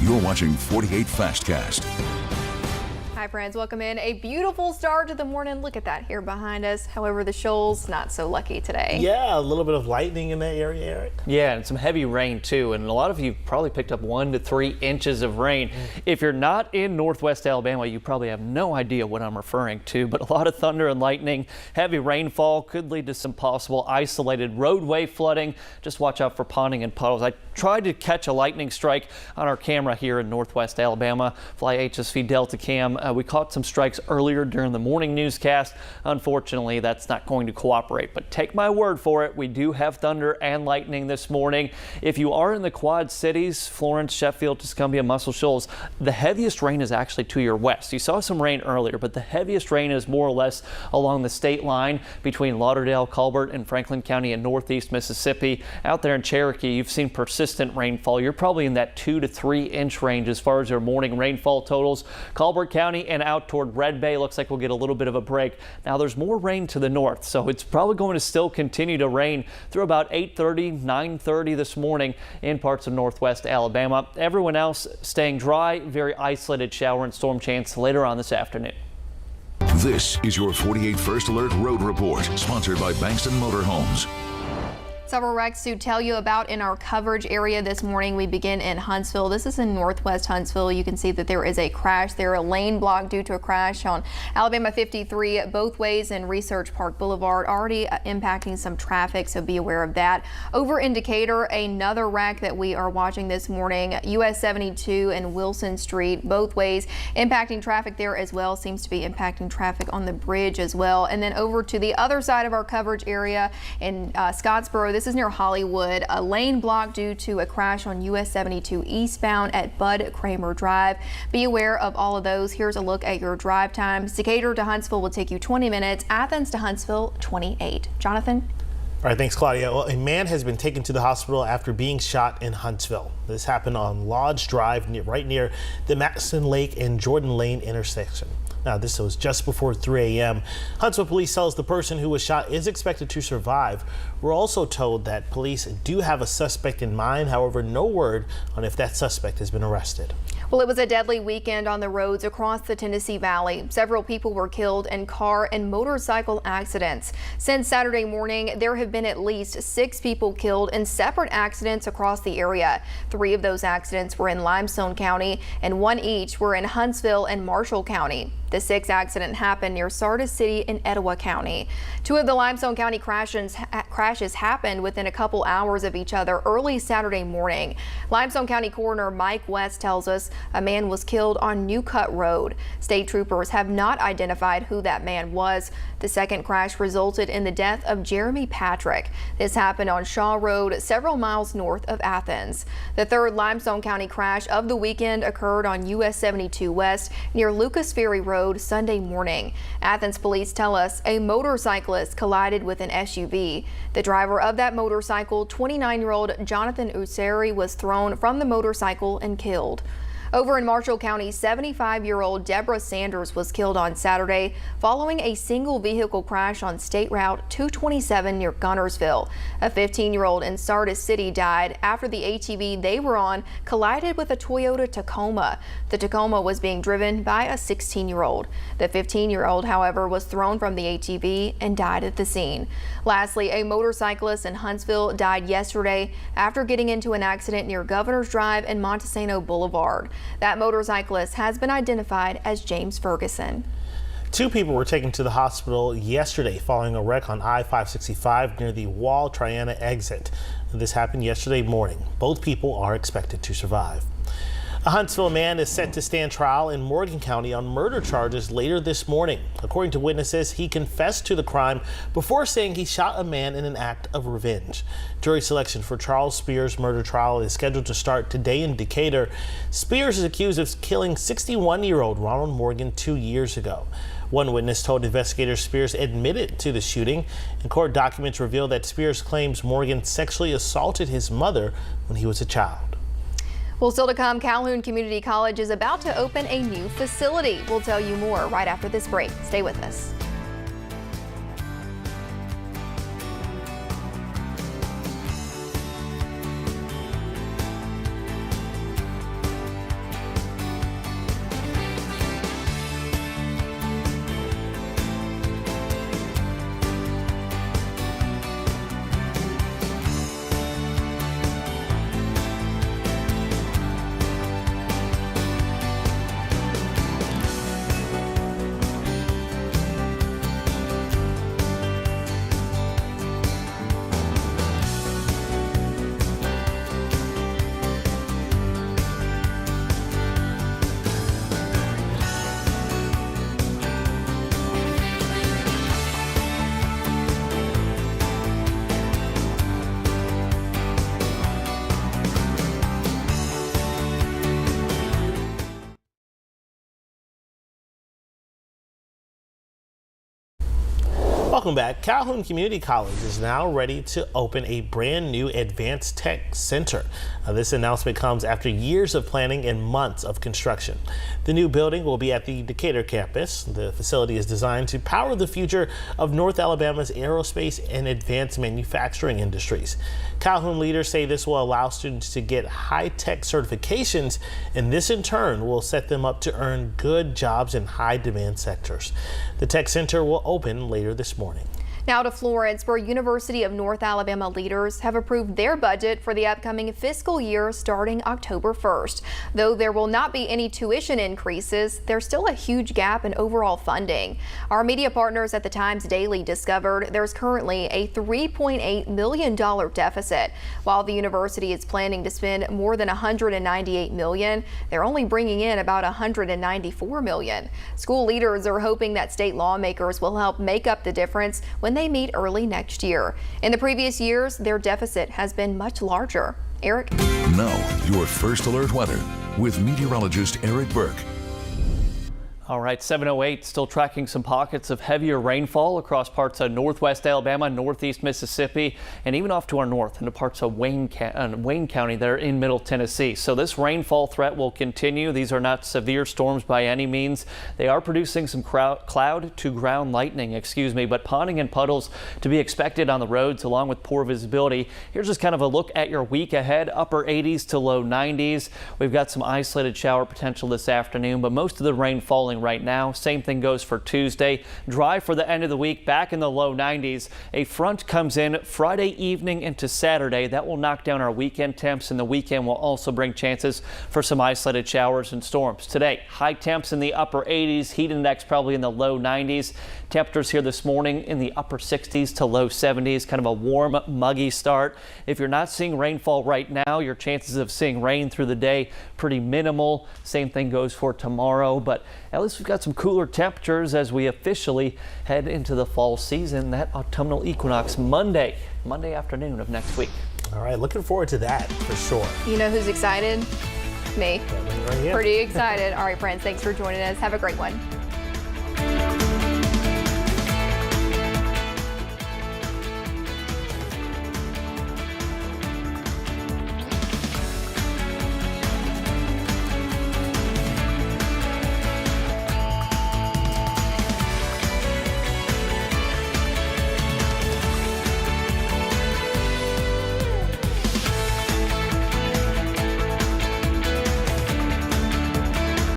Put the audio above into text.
You're watching 48 Fastcast. Hi friends, welcome in. A beautiful start to the morning. Look at that here behind us. However, the Shoals not so lucky today. Yeah, a little bit of lightning in that area, Eric. Yeah, and some heavy rain too. And a lot of you probably picked up 1 to 3 inches of rain. If you're not in Northwest Alabama, you probably have no idea what I'm referring to, but a lot of thunder and lightning, heavy rainfall could lead to some possible isolated roadway flooding. Just watch out for ponding and puddles. I tried to catch a lightning strike on our camera here in Northwest Alabama. Fly HSV Delta Cam. We caught some strikes earlier during the morning newscast. Unfortunately, that's not going to cooperate, but take my word for it. We do have thunder and lightning this morning. If you are in the Quad Cities, Florence, Sheffield, Tuscumbia, Muscle Shoals, the heaviest rain is actually to your west. You saw some rain earlier, but the heaviest rain is more or less along the state line between Lauderdale, Colbert, and Franklin County in northeast Mississippi. Out there in Cherokee, you've seen persistent rainfall. You're probably in that 2 to 3 inch range as far as your morning rainfall totals. Colbert County and out toward Red Bay looks like we'll get a little bit of a break. Now there's more rain to the north, so it's probably going to still continue to rain through about 8:30, 9:30 this morning in parts of Northwest Alabama. Everyone else staying dry, very isolated shower and storm chance later on this afternoon. This is your 48 First Alert Road Report, sponsored by Bankston Motorhomes. Several wrecks to tell you about in our coverage area this morning. We begin in Huntsville. This is in Northwest Huntsville. You can see that there is a crash there, a lane blocked due to a crash on Alabama 53 both ways in Research Park Boulevard, already impacting some traffic, so be aware of that. Over in Decatur, another wreck that we are watching this morning, US 72 and Wilson Street, both ways impacting traffic there as well. Seems to be impacting traffic on the bridge as well. And then over to the other side of our coverage area in Scottsboro. This is near Hollywood. A lane blocked due to a crash on US 72 eastbound at Bud Kramer Drive. Be aware of all of those. Here's a look at your drive times. Decatur to Huntsville will take you 20 minutes. Athens to Huntsville, 28. Jonathan? All right, thanks, Claudia. Well, a man has been taken to the hospital after being shot in Huntsville. This happened on Lodge Drive, right near the Madison Lake and Jordan Lane intersection. Now, this was just before 3 a.m. Huntsville police tells the person who was shot is expected to survive. We're also told that police do have a suspect in mind. However, no word on if that suspect has been arrested. Well, it was a deadly weekend on the roads across the Tennessee Valley. Several people were killed in car and motorcycle accidents. Since Saturday morning, there have been at least 6 people killed in separate accidents across the area. 3 of those accidents were in Limestone County and 1 each were in Huntsville and Marshall County. The 6th accident happened near Sardis City in Etowah County. 2 of the Limestone County crashes happened within a couple hours of each other early Saturday morning. Limestone County Coroner Mike West tells us a man was killed on New Cut Road. State troopers have not identified who that man was. The 2nd crash resulted in the death of Jeremy Patrick. This happened on Shaw Road, several miles north of Athens. The 3rd Limestone County crash of the weekend occurred on US 72 West near Lucas Ferry Road Sunday morning. Athens police tell us a motorcyclist collided with an SUV. The driver of that motorcycle, 29-year-old Jonathan Useri, was thrown from the motorcycle and killed. Over in Marshall County, 75-year-old Deborah Sanders was killed on Saturday following a single vehicle crash on State Route 227 near Gunnersville. A 15-year-old in Sardis City died after the ATV they were on collided with a Toyota Tacoma. The Tacoma was being driven by a 16-year-old. The 15-year-old, however, was thrown from the ATV and died at the scene. Lastly, a motorcyclist in Huntsville died yesterday after getting into an accident near Governor's Drive and Montesano Boulevard. That motorcyclist has been identified as James Ferguson. 2 people were taken to the hospital yesterday following a wreck on I-565 near the Wall Triana exit. This happened yesterday morning. Both people are expected to survive. A Huntsville man is set to stand trial in Morgan County on murder charges later this morning. According to witnesses, he confessed to the crime before saying he shot a man in an act of revenge. Jury selection for Charles Spears' murder trial is scheduled to start today in Decatur. Spears is accused of killing 61-year-old Ronald Morgan 2 years ago. One witness told investigators Spears admitted to the shooting, and court documents reveal that Spears claims Morgan sexually assaulted his mother when he was a child. Well, still to come, Calhoun Community College is about to open a new facility. We'll tell you more right after this break. Stay with us. Welcome back. Calhoun Community College is now ready to open a brand new advanced tech center. This announcement comes after years of planning and months of construction. The new building will be at the Decatur campus. The facility is designed to power the future of North Alabama's aerospace and advanced manufacturing industries. Calhoun leaders say this will allow students to get high-tech certifications, and this in turn will set them up to earn good jobs in high-demand sectors. The tech center will open later this morning. Now to Florence, where University of North Alabama leaders have approved their budget for the upcoming fiscal year starting October 1st. Though there will not be any tuition increases, there's still a huge gap in overall funding. Our media partners at the Times Daily discovered there's currently a $3.8 million deficit. While the university is planning to spend more than $198 million, they're only bringing in about $194 million. School leaders are hoping that state lawmakers will help make up the difference when they meet early next year. In the previous years, their deficit has been much larger. Eric? Now, your First Alert weather with meteorologist Eric Burke. All right, 7:08, still tracking some pockets of heavier rainfall across parts of northwest Alabama, northeast Mississippi, and even off to our north into parts of Wayne County that are in middle Tennessee. So this rainfall threat will continue. These are not severe storms by any means. They are producing some cloud to ground lightning, but ponding and puddles to be expected on the roads along with poor visibility. Here's just kind of a look at your week ahead, upper 80s to low 90s. We've got some isolated shower potential this afternoon, but most of the rain falling right now. Same thing goes for Tuesday. Dry for the end of the week, back in the low 90s. A front comes in Friday evening into Saturday. That will knock down our weekend temps, and the weekend will also bring chances for some isolated showers and storms. Today, high temps in the upper 80s, heat index probably in the low 90s. Temperatures here this morning in the upper 60s to low 70s, kind of a warm, muggy start. If you're not seeing rainfall right now, your chances of seeing rain through the day pretty minimal. Same thing goes for tomorrow, but at least we've got some cooler temperatures as we officially head into the fall season. That autumnal equinox Monday afternoon of next week. All right, looking forward to that for sure. You know who's excited? Me. Right here. Pretty excited. All right, friends, thanks for joining us. Have a great one.